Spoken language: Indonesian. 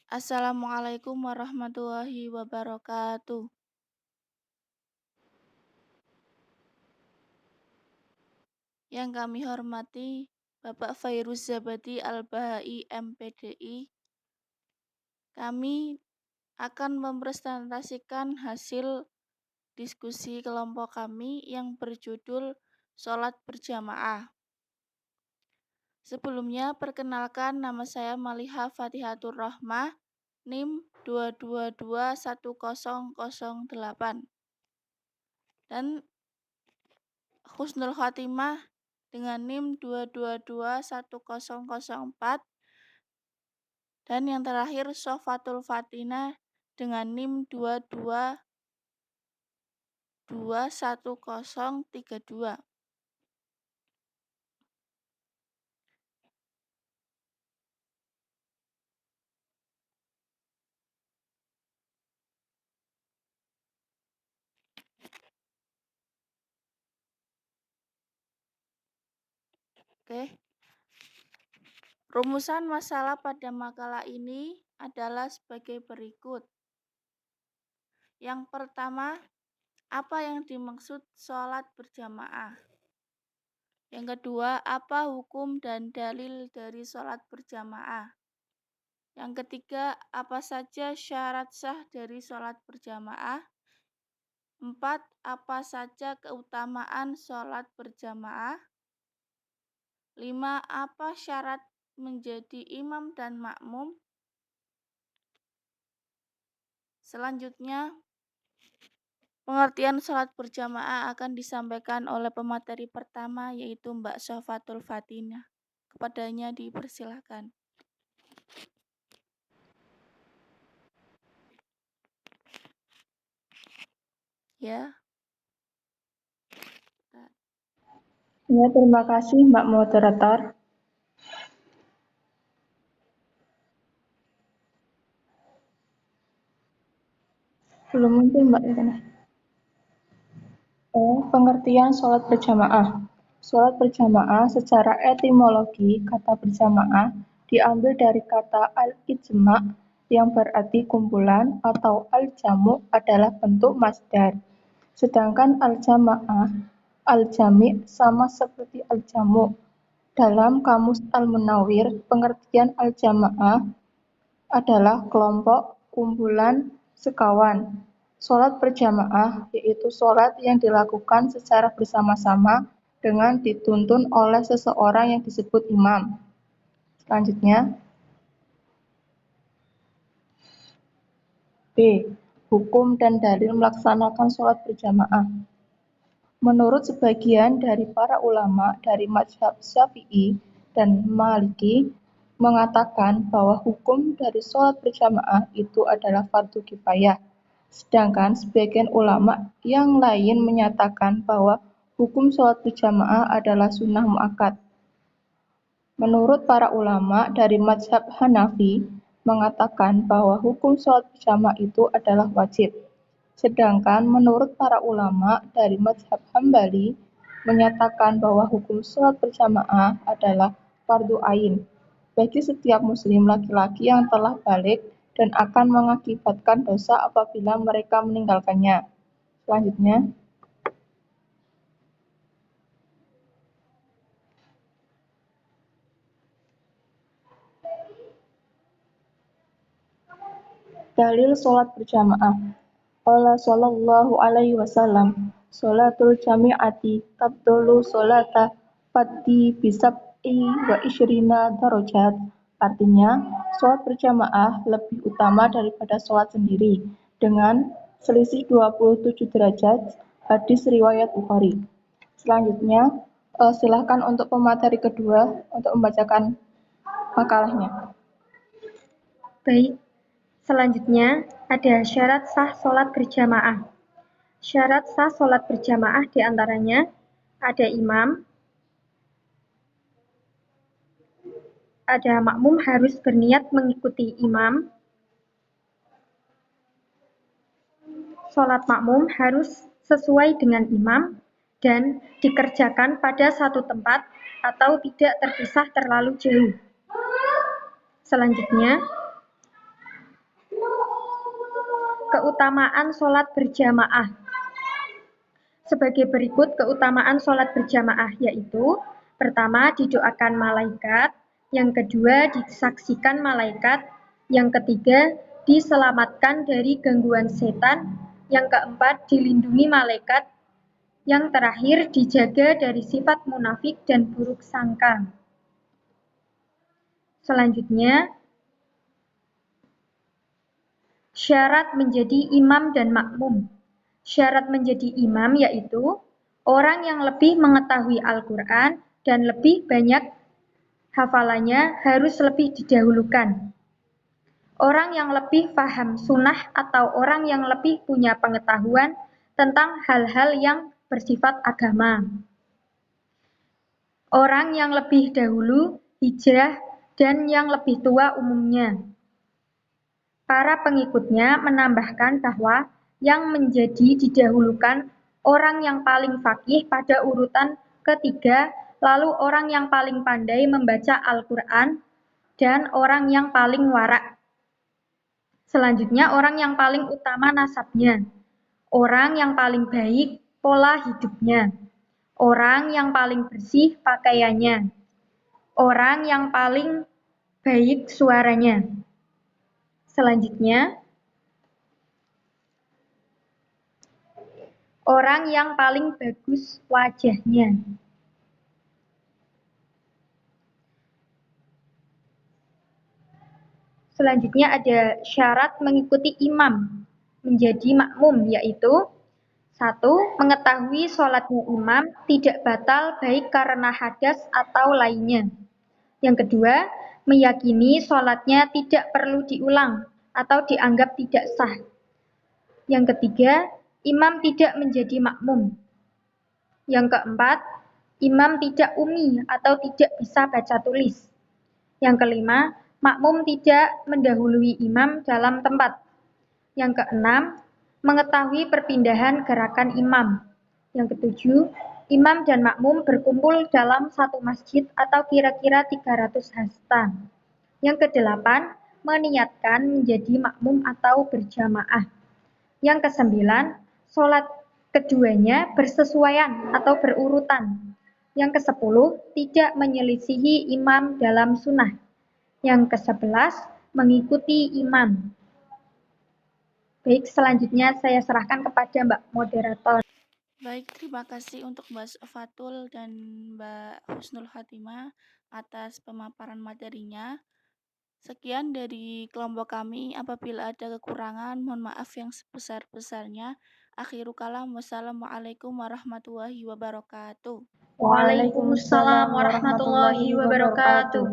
Assalamualaikum warahmatullahi wabarakatuh. Yang kami hormati Bapak Fairuz Zabadi Al-Bahai MPDI. Kami akan mempresentasikan hasil diskusi kelompok kami yang berjudul Sholat Berjamaah. Sebelumnya perkenalkan, nama saya Maliha Fatihatur Rahmah, NIM 2221008. Dan Husnul Khotimah dengan NIM 2221004, dan yang terakhir Sofatul Fatinah dengan NIM 2221032. Oke. Rumusan masalah pada makalah ini adalah sebagai berikut. Yang pertama, apa yang dimaksud sholat berjamaah? Yang kedua, apa hukum dan dalil dari sholat berjamaah? Yang ketiga, apa saja syarat sah dari sholat berjamaah? 4. Apa saja keutamaan sholat berjamaah? 5. Apa syarat menjadi imam dan makmum? Selanjutnya, pengertian sholat berjamaah akan disampaikan oleh pemateri pertama, yaitu Mbak Sofatul Fatinah. Kepadanya dipersilakan. Ya. Ya, terima kasih Mbak Moderator. Belum muncul Mbak ya. Pengertian sholat berjamaah. Sholat berjamaah secara etimologi kata berjamaah diambil dari kata al-ijma' yang berarti kumpulan, atau al-jamu' adalah bentuk masdar. Sedangkan al-jama'ah, al-jami' sama seperti al-jamu'. Dalam kamus Al-Munawwir, pengertian al-jama'ah adalah kelompok, kumpulan, sekawan. Sholat berjamaah yaitu sholat yang dilakukan secara bersama-sama dengan dituntun oleh seseorang yang disebut imam. Selanjutnya, B. Hukum dan dalil melaksanakan sholat berjamaah. Menurut sebagian dari para ulama dari mazhab Syafi'i dan Maliki, mengatakan bahwa hukum dari sholat berjamaah itu adalah fardu kifayah. Sedangkan sebagian ulama yang lain menyatakan bahwa hukum sholat berjamaah adalah sunnah muakkad. Menurut para ulama dari mazhab Hanafi, mengatakan bahwa hukum sholat berjamaah itu adalah wajib. Sedangkan menurut para ulama dari mazhab Hambali, menyatakan bahwa hukum sholat berjamaah adalah fardu ain bagi setiap muslim laki-laki yang telah baligh dan akan mengakibatkan dosa apabila mereka meninggalkannya. Selanjutnya, dalil sholat berjamaah. Qala sallallahu alaihi wasallam, sholatul jami'ati tabdulu sholata faddi bisab'i wa isyrina darajat. Artinya, sholat berjamaah lebih utama daripada sholat sendiri dengan selisih 27 derajat. Hadis riwayat Bukhari. Selanjutnya, silakan untuk pemateri kedua untuk membacakan makalahnya. Baik, selanjutnya ada syarat sah sholat berjamaah. Syarat sah sholat berjamaah diantaranya ada imam, ada makmum harus berniat mengikuti imam, sholat makmum harus sesuai dengan imam dan dikerjakan pada satu tempat atau tidak terpisah terlalu jauh. Selanjutnya, keutamaan sholat berjamaah. Sebagai berikut keutamaan sholat berjamaah, yaitu pertama, didoakan malaikat, yang kedua, disaksikan malaikat, yang ketiga, diselamatkan dari gangguan setan, yang keempat, dilindungi malaikat, yang terakhir, dijaga dari sifat munafik dan buruk sangka. Selanjutnya, syarat menjadi imam dan makmum. Syarat menjadi imam yaitu orang yang lebih mengetahui Al-Quran dan lebih banyak hafalannya harus lebih didahulukan. Orang yang lebih paham sunnah atau orang yang lebih punya pengetahuan tentang hal-hal yang bersifat agama. Orang yang lebih dahulu hijrah dan yang lebih tua umumnya. Para pengikutnya menambahkan bahwa yang menjadi didahulukan orang yang paling faqih pada urutan ketiga, lalu orang yang paling pandai membaca Al-Quran, dan orang yang paling warak. Selanjutnya orang yang paling utama nasabnya, orang yang paling baik pola hidupnya, orang yang paling bersih pakaiannya, orang yang paling baik suaranya. Selanjutnya, orang yang paling bagus wajahnya. Selanjutnya ada syarat mengikuti imam menjadi makmum, yaitu 1. Mengetahui sholatnya imam tidak batal baik karena hadas atau lainnya. Yang kedua, meyakini sholatnya tidak perlu diulang atau dianggap tidak sah. Yang ketiga, imam tidak menjadi makmum. Yang keempat, imam tidak ummi atau tidak bisa baca tulis. Yang kelima, makmum tidak mendahului imam dalam tempat. Yang keenam, mengetahui perpindahan gerakan imam. Yang ketujuh, imam dan makmum berkumpul dalam satu masjid atau kira-kira 300 hasta. Yang kedelapan, meniatkan menjadi makmum atau berjamaah. Yang kesembilan, sholat keduanya bersesuaian atau berurutan. Yang kesepuluh, tidak menyelisihi imam dalam sunnah. Yang ke-11, mengikuti imam. Baik, selanjutnya saya serahkan kepada Mbak Moderator. Baik, terima kasih untuk Mbak Fatul dan Mbak Husnul Khatimah atas pemaparan materinya. Sekian dari kelompok kami. Apabila ada kekurangan, mohon maaf yang sebesar-besarnya. Akhiru kalam, wassalamualaikum warahmatullahi wabarakatuh. Waalaikumsalam warahmatullahi wabarakatuh.